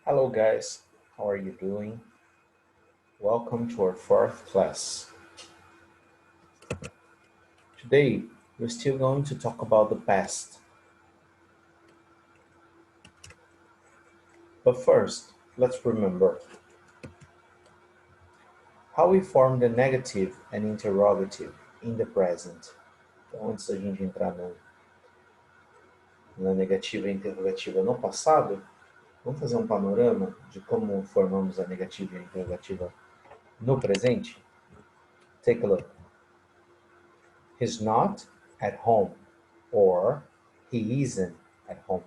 Hello guys, how are you doing? Welcome to our fourth class. Today, we're still going to talk about the past. But first, let's remember how we form the negative and interrogative in the present. Então, antes da gente entrar na negativa e interrogativa no passado, vamos fazer um panorama de como formamos a negativa e a interrogativa no presente? Take a look. He's not at home, or he isn't at home.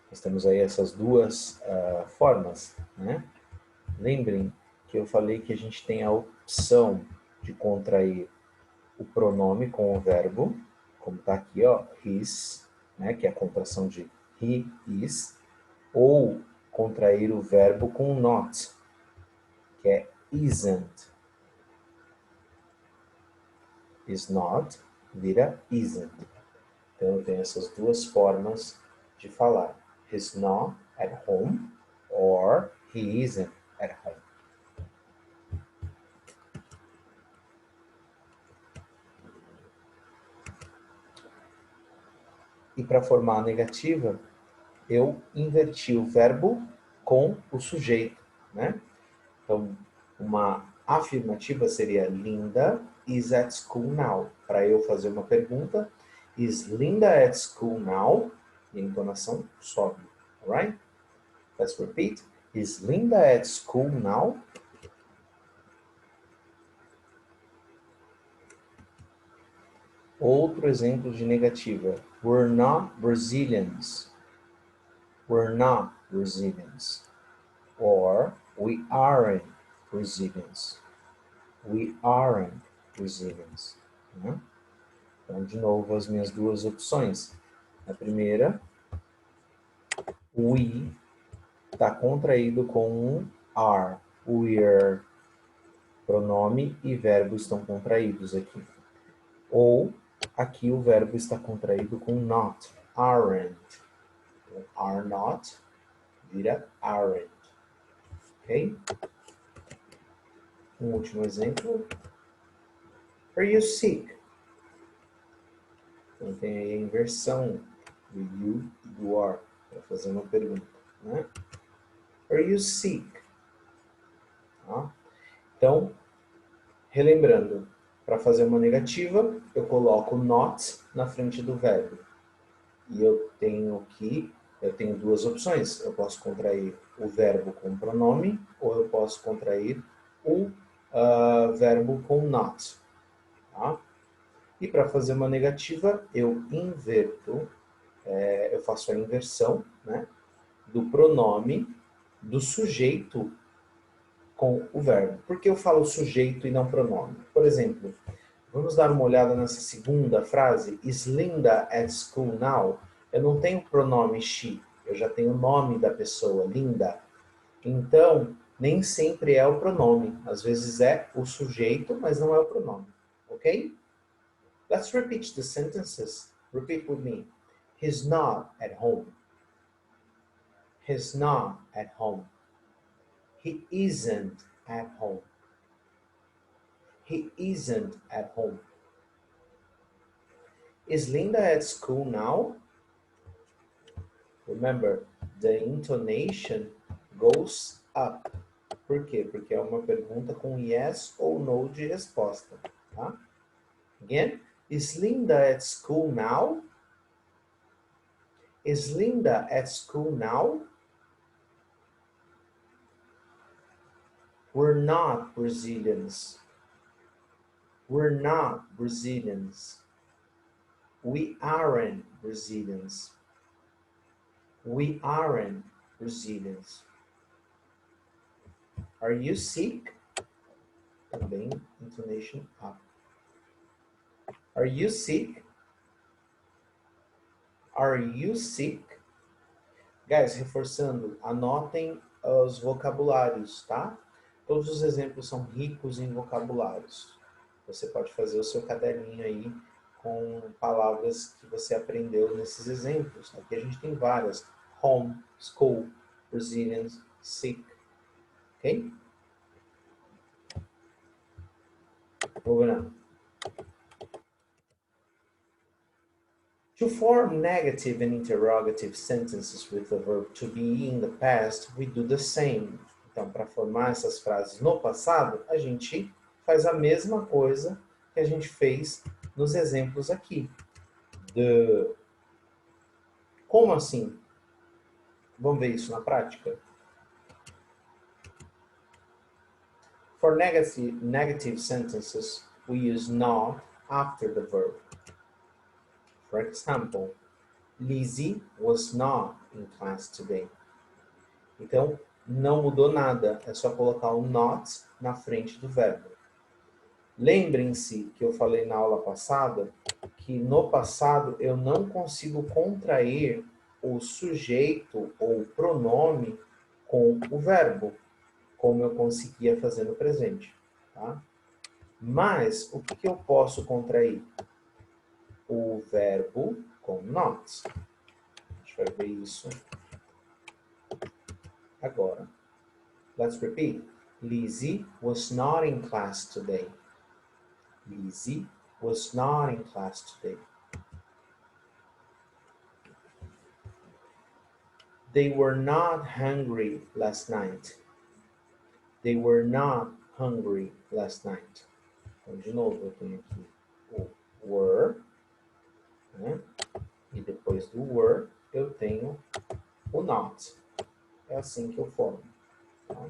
Nós temos aí essas duas formas, né? Lembrem que eu falei que a gente tem a opção de contrair o pronome com o verbo, como está aqui, ó, his, né, que é a contração de he is, ou contrair o verbo com not, que é isn't. Is not vira isn't. Então eu tenho essas duas formas de falar. He's not at home, or he isn't at home. E para formar a negativa, eu inverti o verbo com o sujeito, né? Então, uma afirmativa seria Linda is at school now. Para eu fazer uma pergunta, is Linda at school now? E a entonação sobe, alright? Let's repeat. Is Linda at school now? Outro exemplo de negativa. We're not Brazilians. We're not Brazilians. Or we aren't Brazilians. We aren't Brazilians. Né? Então, de novo, as minhas duas opções. A primeira, we está contraído com um are. We're, pronome e verbo estão contraídos aqui. Ou, aqui o verbo está contraído com not, aren't. Então, are not vira aren't. Ok? Um último exemplo. Are you sick? Então tem aí a inversão do you e do are para fazer uma pergunta, né? Are you sick? Tá? Então, relembrando, para fazer uma negativa, eu coloco not na frente do verbo. E eu tenho duas opções. Eu posso contrair o verbo com pronome ou eu posso contrair o verbo com not. Tá? E para fazer uma negativa, eu inverto, eu faço a inversão, né, do pronome do sujeito com o verbo. Por que eu falo sujeito e não pronome? Por exemplo, vamos dar uma olhada nessa segunda frase. Is Linda at school now? Eu não tenho pronome she, eu já tenho o nome da pessoa, Linda. Então, nem sempre é o pronome. Às vezes é o sujeito, mas não é o pronome. Ok? Let's repeat the sentences. Repeat with me. He's not at home. He's not at home. He isn't at home. He isn't at home. Is Linda at school now? Remember, the intonation goes up. Por quê? Porque é uma pergunta com yes ou no de resposta. Tá? Again, is Linda at school now? Is Linda at school now? We're not Brazilians. We're not Brazilians. We aren't Brazilians. We aren't Brazilians. Are you sick? Também, intonation up. Are you sick? Are you sick? Guys, reforçando, anotem os vocabulários, tá? Todos os exemplos são ricos em vocabulários. Você pode fazer o seu caderninho aí com palavras que você aprendeu nesses exemplos. Aqui a gente tem várias. Home, school, Brazilians, sick. Okay? Moving on. To form negative and interrogative sentences with the verb to be in the past, we do the same. Então, para formar essas frases no passado, a gente faz a mesma coisa que a gente fez nos exemplos aqui. Como assim? Vamos ver isso na prática? For negative sentences, we use not after the verb. For example, Lizzie was not in class today. Então, não mudou nada, é só colocar o not na frente do verbo. Lembrem-se que eu falei na aula passada que no passado eu não consigo contrair o sujeito ou o pronome com o verbo, como eu conseguia fazer no presente. Tá? Mas, o que eu posso contrair? O verbo com not. A gente vai ver isso agora. Let's repeat. Lizzie was not in class today. Lizzie was not in class today. They were not hungry last night. They were not hungry last night. Então, de novo, eu tenho aqui o were, né? E depois do were, eu tenho o not. É assim que eu formo. Tá?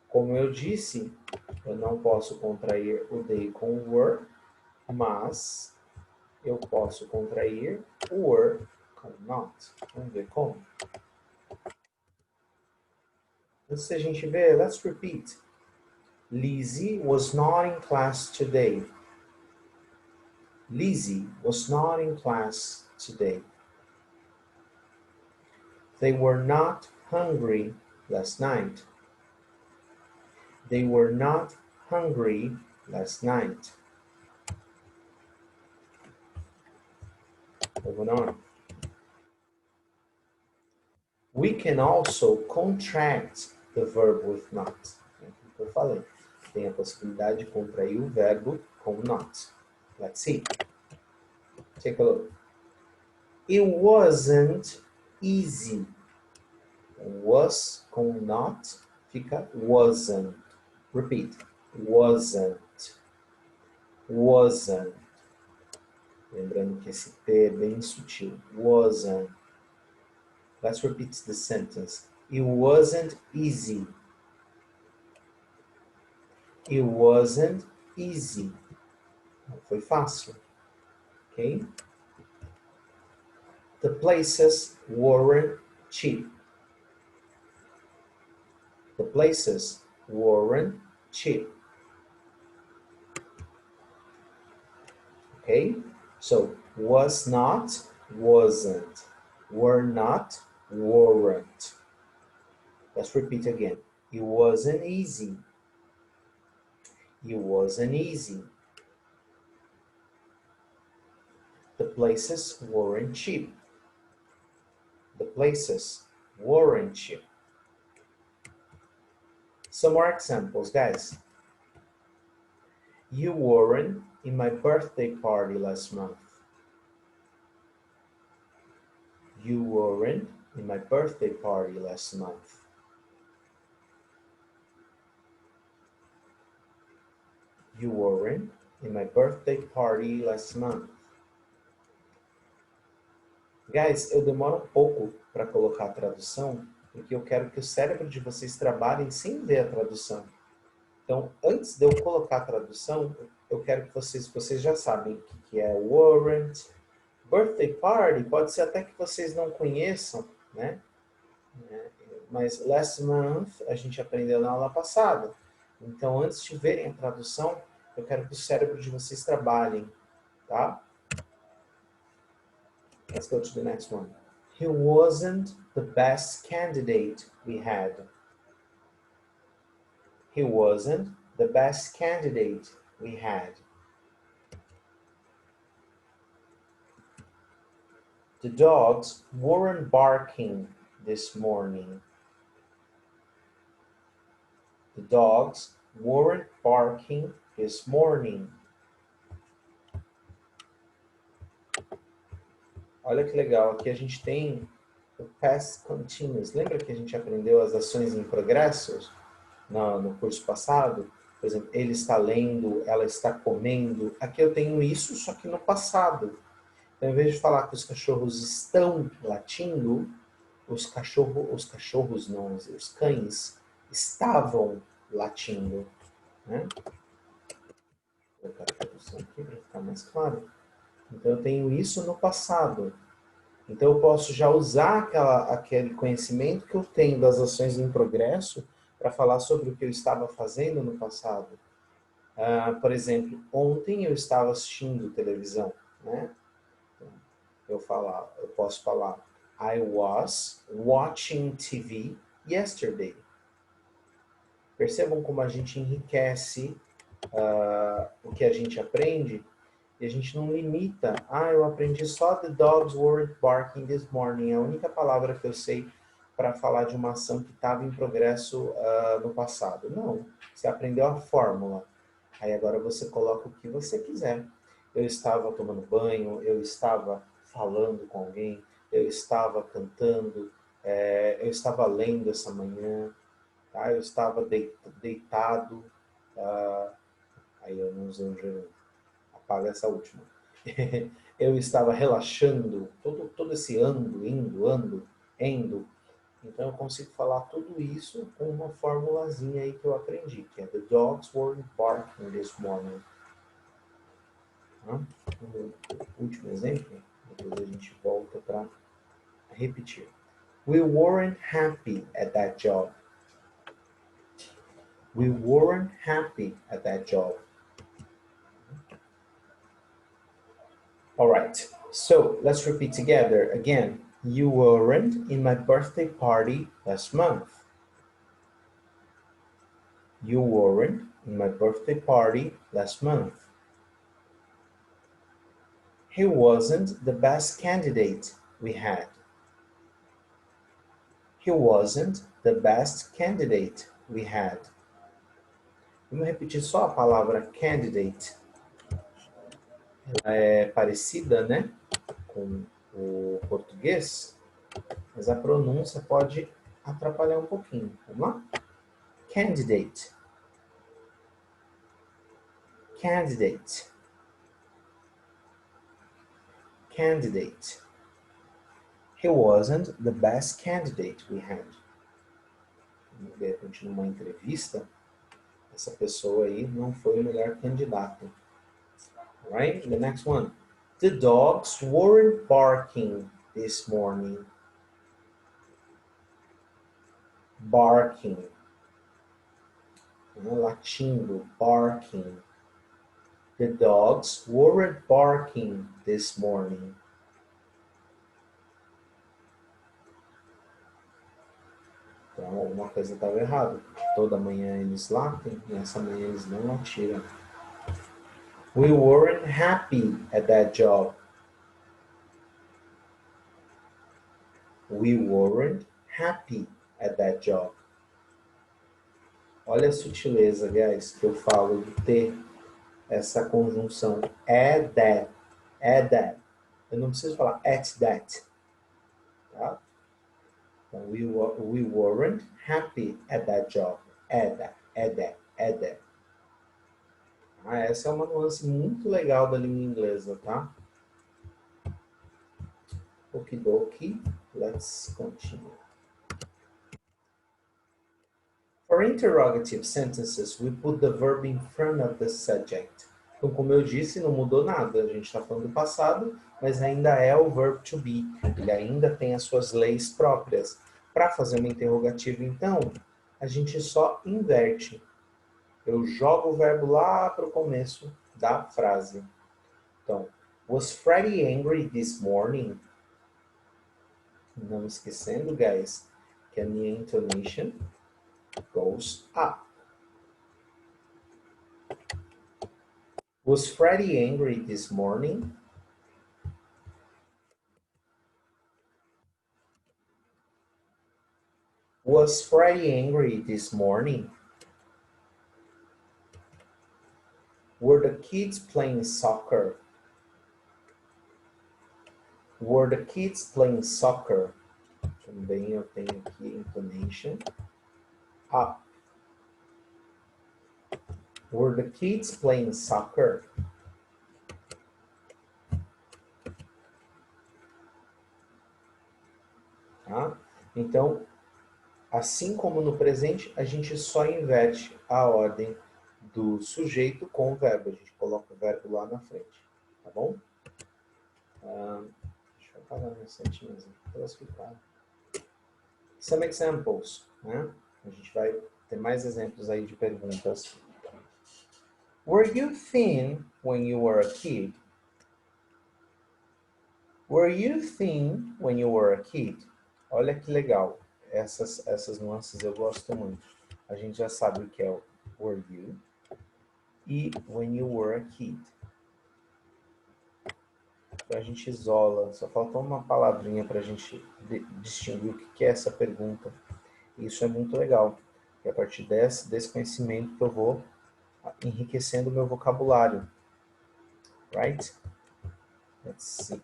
Como eu disse, eu não posso contrair o they com o were, mas eu posso contrair o were com not. Vamos ver como? Antes da gente ver, let's repeat. Lizzie was not in class today. Lizzie was not in class today. They were not hungry last night. They were not hungry last night. Moving on. We can also contract the verb with not. É o que eu falei. Tem a possibilidade de contrair o verbo com not. Let's see. Take a look. It wasn't easy. Was com not fica wasn't. Repeat. Wasn't. Wasn't. Lembrando que esse T é bem sutil. Wasn't. Let's repeat the sentence. It wasn't easy. It wasn't easy. Não foi fácil. Okay? The places weren't cheap. The places weren't cheap. Okay? So, was not, wasn't. Were not, weren't. Let's repeat again. It wasn't easy. It wasn't easy. The places weren't cheap. The places weren't cheap. Some more examples, guys. You weren't in my birthday party last month. You weren't in my birthday party last month. You weren't in my birthday party last month. Guys, eu demoro um pouco para colocar a tradução, porque eu quero que o cérebro de vocês trabalhem sem ver a tradução. Então, antes de eu colocar a tradução, eu quero que vocês já sabem o que é weren't. Birthday party, pode ser até que vocês não conheçam, né? Mas last month a gente aprendeu na aula passada. Então, antes de verem a tradução, eu quero que o cérebro de vocês trabalhem, tá? Let's go to the next one. He wasn't the best candidate we had. He wasn't the best candidate we had. The dogs weren't barking this morning. The dogs weren't barking this morning. Olha que legal, aqui a gente tem o past continuous. Lembra que a gente aprendeu as ações em progressos no curso passado? Por exemplo, ele está lendo, ela está comendo. Aqui eu tenho isso, só que no passado. Então, em vez de falar que os cachorros estão latindo, os cachorros não, os cães estavam latindo, né? Vou colocar a tradução aqui para ficar mais claro. Então, eu tenho isso no passado. Então, eu posso já usar aquele conhecimento que eu tenho das ações em progresso para falar sobre o que eu estava fazendo no passado. Por exemplo, ontem eu estava assistindo televisão, né? Eu posso falar, I was watching TV yesterday. Percebam como a gente enriquece o que a gente aprende e a gente não limita. Eu aprendi só the dogs weren't barking this morning. É a única palavra que eu sei para falar de uma ação que estava em progresso no passado. Não, você aprendeu a fórmula. Aí agora você coloca o que você quiser. Eu estava tomando banho, eu estava falando com alguém, eu estava cantando, eu estava lendo essa manhã, tá? Eu estava deitado, aí eu não usei um gerúndio, apaga essa última. Eu estava relaxando, todo esse ando, endo. Então eu consigo falar tudo isso com uma formulazinha aí que eu aprendi, que é The dogs weren't barking this morning. O último exemplo, depois a gente volta para repetir. We weren't happy at that job. We weren't happy at that job. All right, so let's repeat together again. You weren't in my birthday party last month. You weren't in my birthday party last month. He wasn't the best candidate we had. He wasn't the best candidate we had. Vamos repetir só a palavra candidate. Ela é parecida, né, com o português, mas a pronúncia pode atrapalhar um pouquinho. Vamos lá? Candidate. Candidate. Candidate. He wasn't the best candidate we had. De repente, numa entrevista, essa pessoa aí não foi o melhor candidato. All right, the next one. The dogs weren't barking this morning. Barking. Latindo, barking. The dogs weren't barking this morning. Então, alguma coisa estava errada. Toda manhã eles latem e essa manhã eles não latiram. We weren't happy at that job. We weren't happy at that job. Olha a sutileza, guys, que eu falo de ter essa conjunção at that, at that. Eu não preciso falar at that. Tá? Então, we weren't happy at that job. At that, at that, at that. Essa é uma nuance muito legal da língua inglesa, tá? Okidoki, let's continue. For interrogative sentences, we put the verb in front of the subject. Então, como eu disse, não mudou nada. A gente está falando do passado, mas ainda é o verb to be. Ele ainda tem as suas leis próprias. Para fazer uma interrogativa, então, a gente só inverte. Eu jogo o verbo lá para o começo da frase. Então, was Freddie angry this morning? Não esquecendo, guys, que a minha intonation goes up. Was Freddie angry this morning? Was Freddie angry this morning? Were the kids playing soccer? Were the kids playing soccer? Também eu tenho aqui intonation up. Were the kids playing soccer? Tá? Então, assim como no presente, a gente só inverte a ordem do sujeito com o verbo. A gente coloca o verbo lá na frente, tá bom? Deixa eu apagar minhas setinhas aqui, elas ficaram. Some examples, né? A gente vai ter mais exemplos aí de perguntas. Were you thin when you were a kid? Were you thin when you were a kid? Olha que legal. Essas nuances eu gosto muito. A gente já sabe o que é o were you e when you were a kid. Então a gente isola, só faltou uma palavrinha para a gente distinguir o que é essa pergunta. E isso é muito legal, porque a partir desse conhecimento que eu vou enriquecendo o meu vocabulário. Right? Let's see.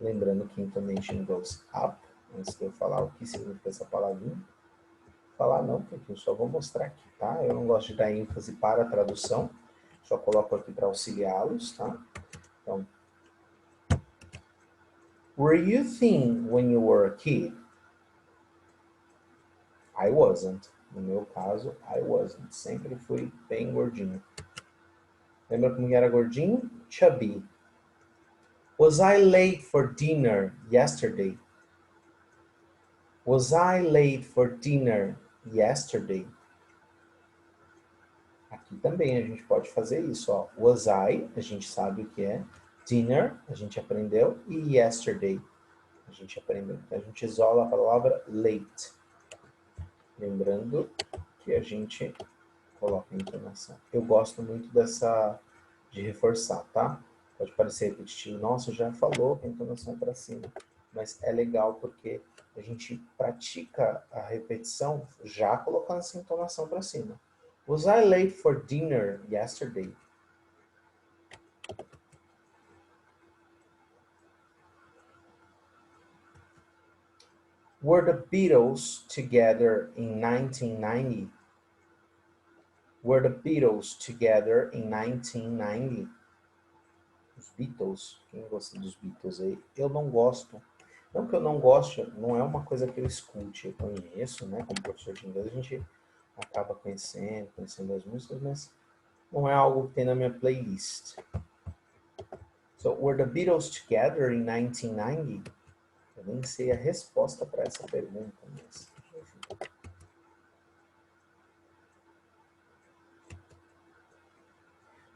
Lembrando que intonation goes up, antes de eu falar o que significa essa palavrinha. Falar não, porque eu só vou mostrar aqui, tá? Eu não gosto de dar ênfase para a tradução, só coloco aqui para auxiliá-los, tá? Então, were you thin when you were a kid? I wasn't. No meu caso, I wasn't. Sempre fui bem gordinho. Lembra como era gordinho? Chubby. Was I late for dinner yesterday? Was I late for dinner yesterday? Aqui também a gente pode fazer isso, ó. Was I, a gente sabe o que é. Dinner, a gente aprendeu. E yesterday, a gente aprendeu. Então, a gente isola a palavra late. Lembrando que a gente coloca a entonação. Eu gosto muito de reforçar, tá? Pode parecer repetitivo. Nossa, já falou que a entonação é para cima. Mas é legal porque a gente pratica a repetição já colocando essa entonação para cima. Was I late for dinner yesterday? Were the Beatles together in 1990? Were the Beatles together in 1990? Os Beatles, quem gosta dos Beatles aí? Eu não gosto. Não que eu não goste, não é uma coisa que eu escute, eu conheço, né? Como professor de inglês, a gente acaba conhecendo as músicas, mas não é algo que tem na minha playlist. So, were the Beatles together in 1990? Eu nem sei a resposta para essa pergunta, mas enfim.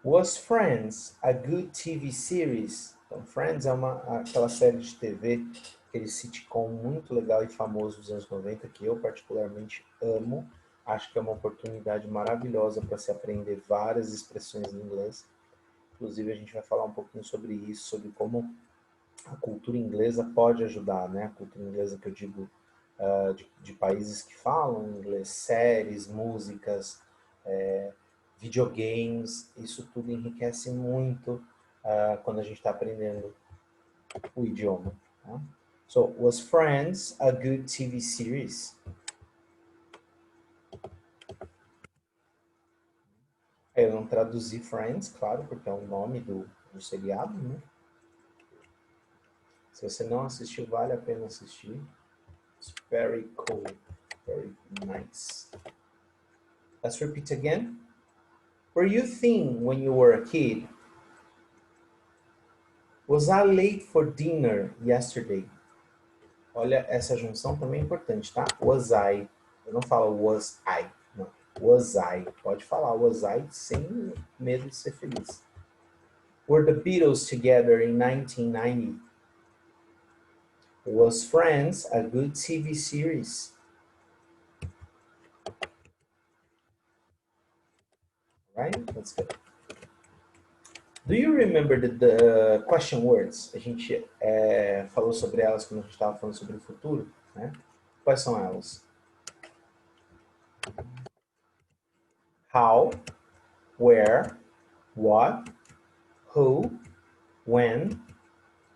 Was Friends a good TV series? Então, Friends é aquela série de TV, aquele sitcom muito legal e famoso dos anos 90, que eu particularmente amo. Acho que é uma oportunidade maravilhosa para se aprender várias expressões em inglês. Inclusive, a gente vai falar um pouquinho sobre isso, sobre como a cultura inglesa pode ajudar, né? A cultura inglesa que eu digo de países que falam inglês, séries, músicas, videogames, isso tudo enriquece muito quando a gente está aprendendo o idioma. Tá? So, was Friends a good TV series? Eu não traduzi Friends, claro, porque é o nome do seriado, né? Se você não assistiu, vale a pena assistir. It's very cool, very nice. Let's repeat again. Were you thin when you were a kid? Was I late for dinner yesterday? Olha, essa junção também é importante, tá? Was I. Eu não falo was I. Não. Was I. Pode falar was I sem medo de ser feliz. Were the Beatles together in 1990? Was Friends a good TV series? Right? That's good. Do you remember the question words? A gente falou sobre elas quando a gente estava falando sobre o futuro, né? Quais são elas? How, where, what, who, when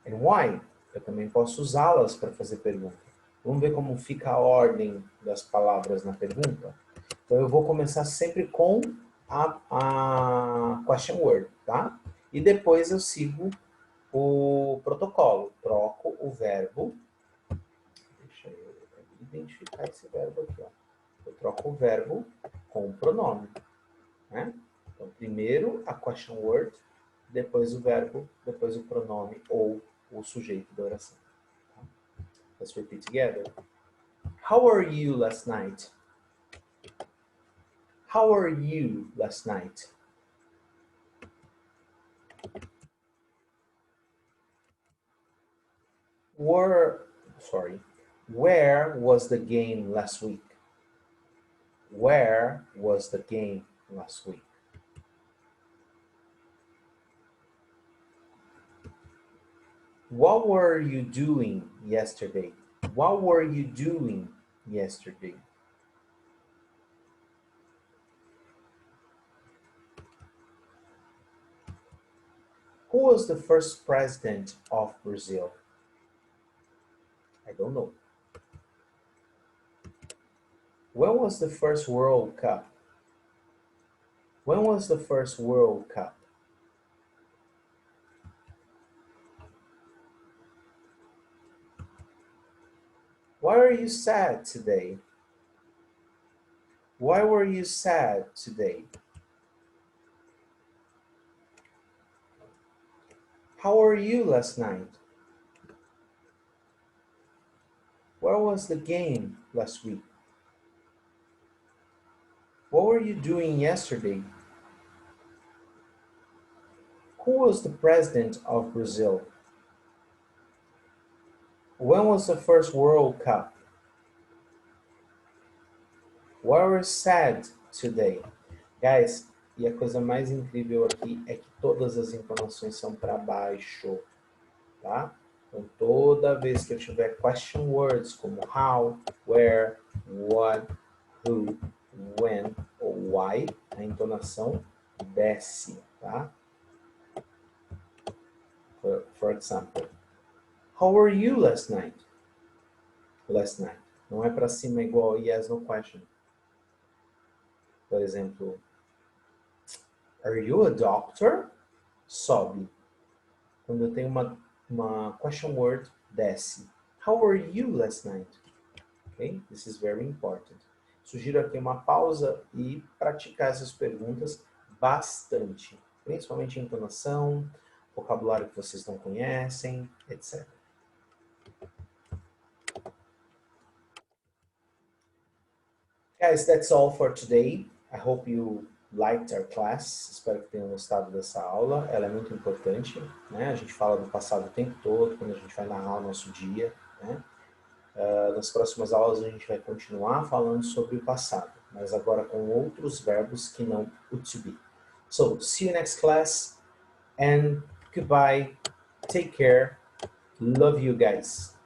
and why. Eu também posso usá-las para fazer pergunta. Vamos ver como fica a ordem das palavras na pergunta? Então, eu vou começar sempre com a question word, tá? E depois eu sigo o protocolo. Troco o verbo. Deixa eu identificar esse verbo aqui, ó. Eu troco o verbo com o pronome, né? Então, primeiro a question word, depois o verbo, depois o pronome ou o sujeito da oração. Let's repeat together. How were you last night? How were you last night? Where was the game last week? Where was the game last week? What were you doing yesterday? What were you doing yesterday? Who was the first president of Brazil? I don't know. When was the first World Cup? When was the first World Cup? Why are you sad today? Why were you sad today? How were you last night? Where was the game last week? What were you doing yesterday? Who was the president of Brazil? When was the first World Cup? Why were you sad today? Guys, e a coisa mais incrível aqui é que todas as entonações são para baixo, tá? Então, toda vez que eu tiver question words como how, where, what, who, when ou why, a entonação desce, tá? For example, how were you last night? Last night. Não é para cima igual yes, no question. Por exemplo, are you a doctor? Sobe. Quando eu tenho uma question word, desce. How were you last night? Okay? This is very important. Sugiro aqui uma pausa e praticar essas perguntas bastante. Principalmente entonação, vocabulário que vocês não conhecem, etc. Guys, that's all for today. I hope you liked our class. Espero que tenham gostado dessa aula. Ela é muito importante, né? A gente fala do passado o tempo todo, quando a gente vai narrar o nosso dia, né? Nas próximas aulas a gente vai continuar falando sobre o passado, mas agora com outros verbos que não o to be. So, see you next class and goodbye. Take care. Love you guys.